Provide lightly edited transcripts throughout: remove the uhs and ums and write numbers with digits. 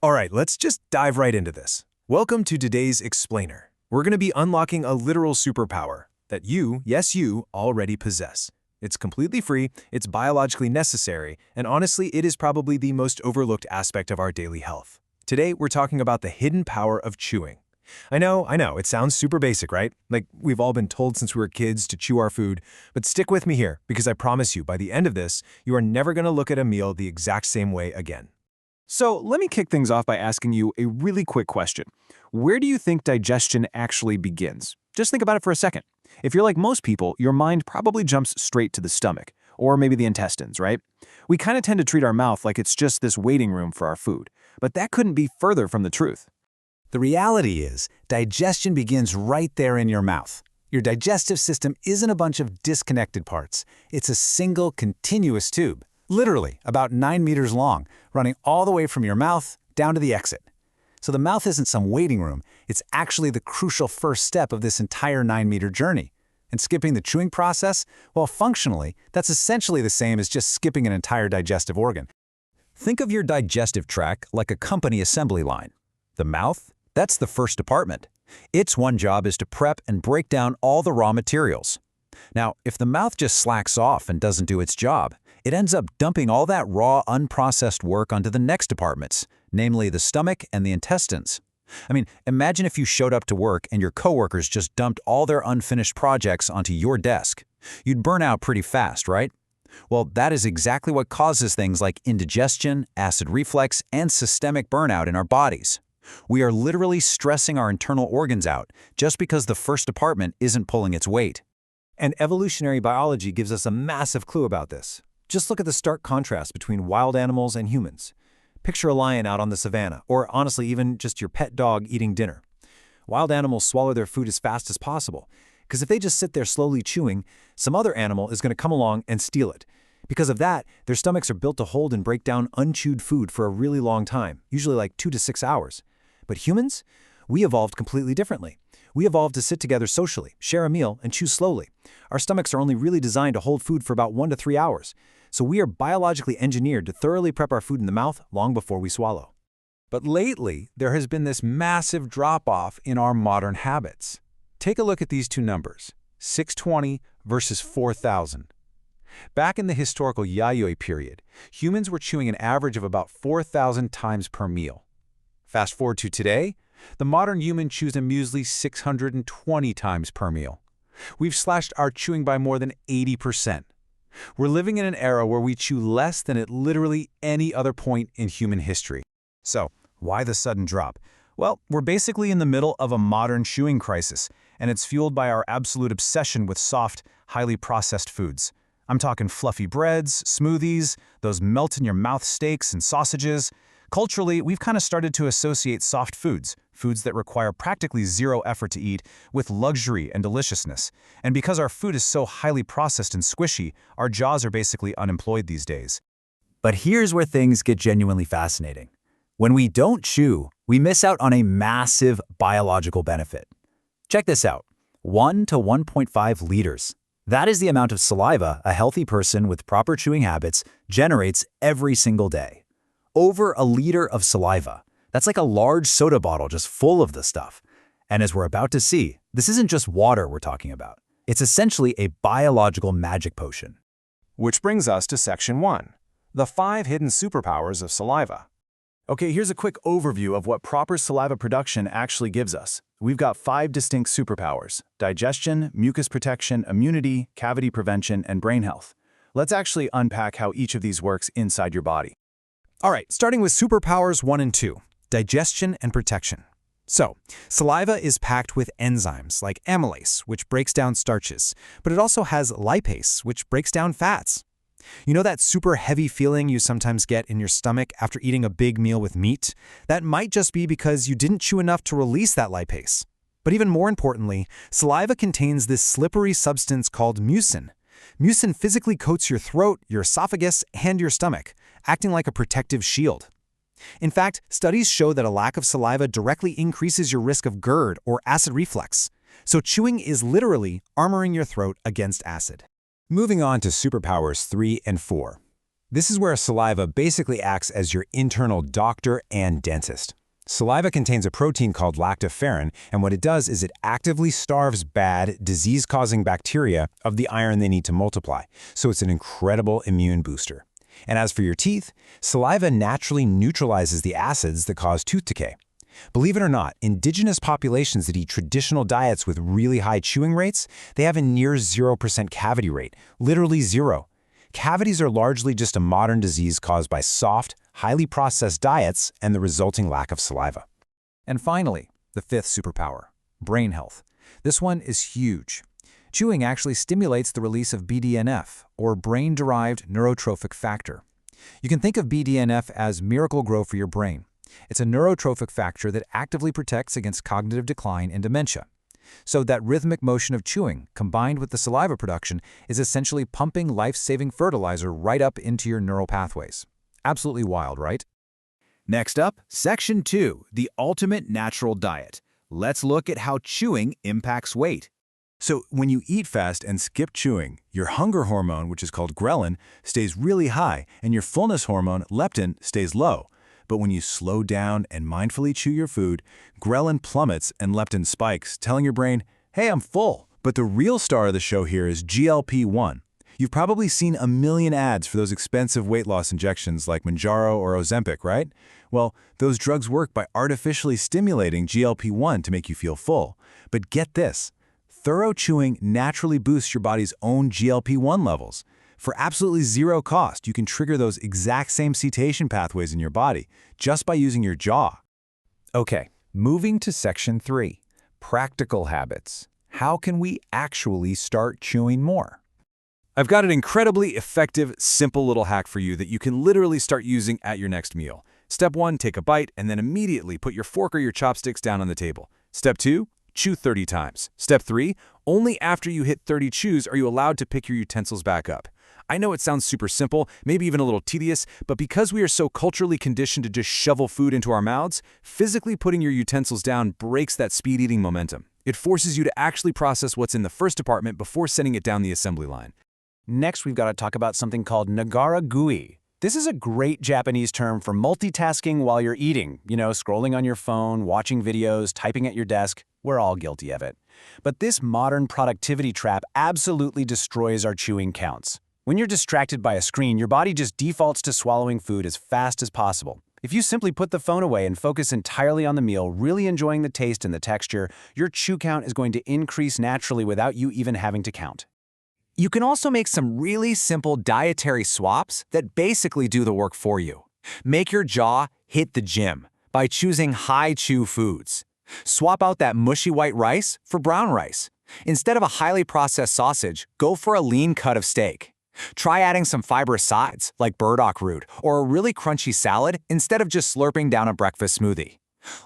All right, let's just dive right into this. Welcome to today's explainer. We're going to be unlocking a literal superpower that you, yes you, already possess. It's completely free, it's biologically necessary, and honestly, it is probably the most overlooked aspect of our daily health. Today, we're talking about the hidden power of chewing. I know, it sounds super basic, right? Like we've all been told since we were kids to chew our food, but stick with me here, because I promise you, by the end of this, you are never going to look at a meal the exact same way again. So let me kick things off by asking you a really quick question. Where do you think digestion actually begins? Just think about it for a second. If you're like most people, your mind probably jumps straight to the stomach, or maybe the intestines, right? We kind of tend to treat our mouth like it's just this waiting room for our food, but that couldn't be further from the truth. The reality is, digestion begins right there in your mouth. Your digestive system isn't a bunch of disconnected parts. It's a single, continuous tube, literally about 9 meters long, running all the way from your mouth down to the exit. So the mouth isn't some waiting room, it's actually the crucial first step of this entire 9-meter journey. And skipping the chewing process, well, functionally, that's essentially the same as just skipping an entire digestive organ. Think of your digestive tract like a company assembly line. The mouth? That's the first department. Its one job is to prep and break down all the raw materials. Now, if the mouth just slacks off and doesn't do its job, it ends up dumping all that raw, unprocessed work onto the next departments, namely the stomach and the intestines. I mean, imagine if you showed up to work and your coworkers just dumped all their unfinished projects onto your desk. You'd burn out pretty fast, right? Well, that is exactly what causes things like indigestion, acid reflux, and systemic burnout in our bodies. We are literally stressing our internal organs out just because the first department isn't pulling its weight. And evolutionary biology gives us a massive clue about this. Just look at the stark contrast between wild animals and humans. Picture a lion out on the savannah, or honestly even just your pet dog eating dinner. Wild animals swallow their food as fast as possible, because if they just sit there slowly chewing, some other animal is going to come along and steal it. Because of that, their stomachs are built to hold and break down unchewed food for a really long time, usually like 2 to 6 hours. But humans? We evolved completely differently. We evolved to sit together socially, share a meal, and chew slowly. Our stomachs are only really designed to hold food for about 1 to 3 hours. So we are biologically engineered to thoroughly prep our food in the mouth long before we swallow. But lately, there has been this massive drop-off in our modern habits. Take a look at these two numbers, 620 versus 4,000. Back in the historical Yayoi period, humans were chewing an average of about 4,000 times per meal. Fast forward to today, the modern human chews a measly 620 times per meal. We've slashed our chewing by more than 80%. We're living in an era where we chew less than at literally any other point in human history. So, why the sudden drop? Well, we're basically in the middle of a modern chewing crisis, and it's fueled by our absolute obsession with soft, highly processed foods. I'm talking fluffy breads, smoothies, those melt-in-your-mouth steaks and sausages. Culturally, we've kind of started to associate soft foods, foods that require practically zero effort to eat, with luxury and deliciousness. And because our food is so highly processed and squishy, our jaws are basically unemployed these days. But here's where things get genuinely fascinating. When we don't chew, we miss out on a massive biological benefit. Check this out, 1 to 1.5 liters. That is the amount of saliva a healthy person with proper chewing habits generates every single day. Over a liter of saliva. That's like a large soda bottle just full of the stuff. And as we're about to see, this isn't just water we're talking about. It's essentially a biological magic potion. Which brings us to Section 1, the 5 hidden superpowers of saliva. Okay, here's a quick overview of what proper saliva production actually gives us. We've got 5 distinct superpowers: digestion, mucus protection, immunity, cavity prevention, and brain health. Let's actually unpack how each of these works inside your body. All right, starting with superpowers 1 and 2, digestion and protection. So, saliva is packed with enzymes like amylase, which breaks down starches, but it also has lipase, which breaks down fats. You know that super heavy feeling you sometimes get in your stomach after eating a big meal with meat? That might just be because you didn't chew enough to release that lipase. But even more importantly, saliva contains this slippery substance called mucin. Mucin physically coats your throat, your esophagus, and your stomach, acting like a protective shield. In fact, studies show that a lack of saliva directly increases your risk of GERD or acid reflux. So chewing is literally armoring your throat against acid. Moving on to superpowers 3 and 4. This is where saliva basically acts as your internal doctor and dentist. Saliva contains a protein called lactoferrin, and what it does is it actively starves bad, disease-causing bacteria of the iron they need to multiply, so it's an incredible immune booster. And as for your teeth, saliva naturally neutralizes the acids that cause tooth decay. Believe it or not, indigenous populations that eat traditional diets with really high chewing rates, they have a near 0% cavity rate, literally zero. Cavities are largely just a modern disease caused by soft, highly processed diets and the resulting lack of saliva. And finally, the fifth superpower, brain health. This one is huge. Chewing actually stimulates the release of BDNF, or brain-derived neurotrophic factor. You can think of BDNF as Miracle-Grow for your brain. It's a neurotrophic factor that actively protects against cognitive decline and dementia. So that rhythmic motion of chewing, combined with the saliva production, is essentially pumping life-saving fertilizer right up into your neural pathways. Absolutely wild, right? Next up, Section 2, the ultimate natural diet. Let's look at how chewing impacts weight. So when you eat fast and skip chewing, your hunger hormone, which is called ghrelin, stays really high, and your fullness hormone, leptin, stays low. But when you slow down and mindfully chew your food, ghrelin plummets and leptin spikes, telling your brain, hey, I'm full. But the real star of the show here is GLP-1. You've probably seen a million ads for those expensive weight loss injections like Mounjaro or Ozempic, right? Well, those drugs work by artificially stimulating GLP-1 to make you feel full. But get this, thorough chewing naturally boosts your body's own GLP-1 levels. For absolutely zero cost, you can trigger those exact same cetacean pathways in your body just by using your jaw. Okay, moving to Section 3, practical habits. How can we actually start chewing more? I've got an incredibly effective, simple little hack for you that you can literally start using at your next meal. Step 1, take a bite and then immediately put your fork or your chopsticks down on the table. Step 2, chew 30 times. Step 3, only after you hit 30 chews are you allowed to pick your utensils back up. I know it sounds super simple, maybe even a little tedious, but because we are so culturally conditioned to just shovel food into our mouths, physically putting your utensils down breaks that speed-eating momentum. It forces you to actually process what's in the first department before sending it down the assembly line. Next, we've got to talk about something called nagara-gui. This is a great Japanese term for multitasking while you're eating. You know, scrolling on your phone, watching videos, typing at your desk. We're all guilty of it. But this modern productivity trap absolutely destroys our chewing counts. When you're distracted by a screen, your body just defaults to swallowing food as fast as possible. If you simply put the phone away and focus entirely on the meal, really enjoying the taste and the texture, your chew count is going to increase naturally without you even having to count. You can also make some really simple dietary swaps that basically do the work for you. Make your jaw hit the gym by choosing high-chew foods. Swap out that mushy white rice for brown rice. Instead of a highly processed sausage, go for a lean cut of steak. Try adding some fibrous sides, like burdock root, or a really crunchy salad instead of just slurping down a breakfast smoothie.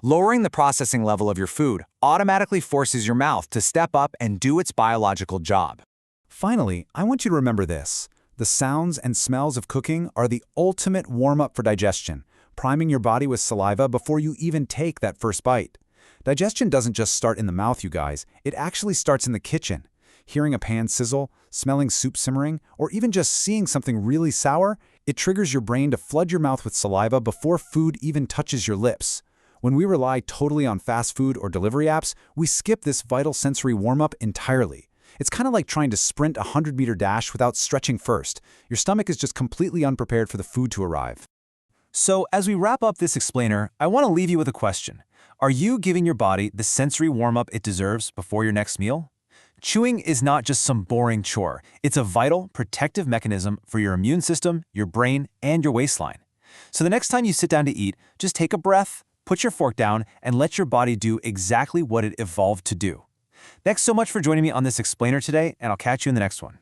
Lowering the processing level of your food automatically forces your mouth to step up and do its biological job. Finally, I want you to remember this. The sounds and smells of cooking are the ultimate warm-up for digestion, priming your body with saliva before you even take that first bite. Digestion doesn't just start in the mouth, you guys. It actually starts in the kitchen. Hearing a pan sizzle, smelling soup simmering, or even just seeing something really sour, it triggers your brain to flood your mouth with saliva before food even touches your lips. When we rely totally on fast food or delivery apps, we skip this vital sensory warm-up entirely. It's kind of like trying to sprint a 100-meter dash without stretching first. Your stomach is just completely unprepared for the food to arrive. So, as we wrap up this explainer, I want to leave you with a question. Are you giving your body the sensory warm-up it deserves before your next meal? Chewing is not just some boring chore. It's a vital, protective mechanism for your immune system, your brain, and your waistline. So the next time you sit down to eat, just take a breath, put your fork down, and let your body do exactly what it evolved to do. Thanks so much for joining me on this explainer today, and I'll catch you in the next one.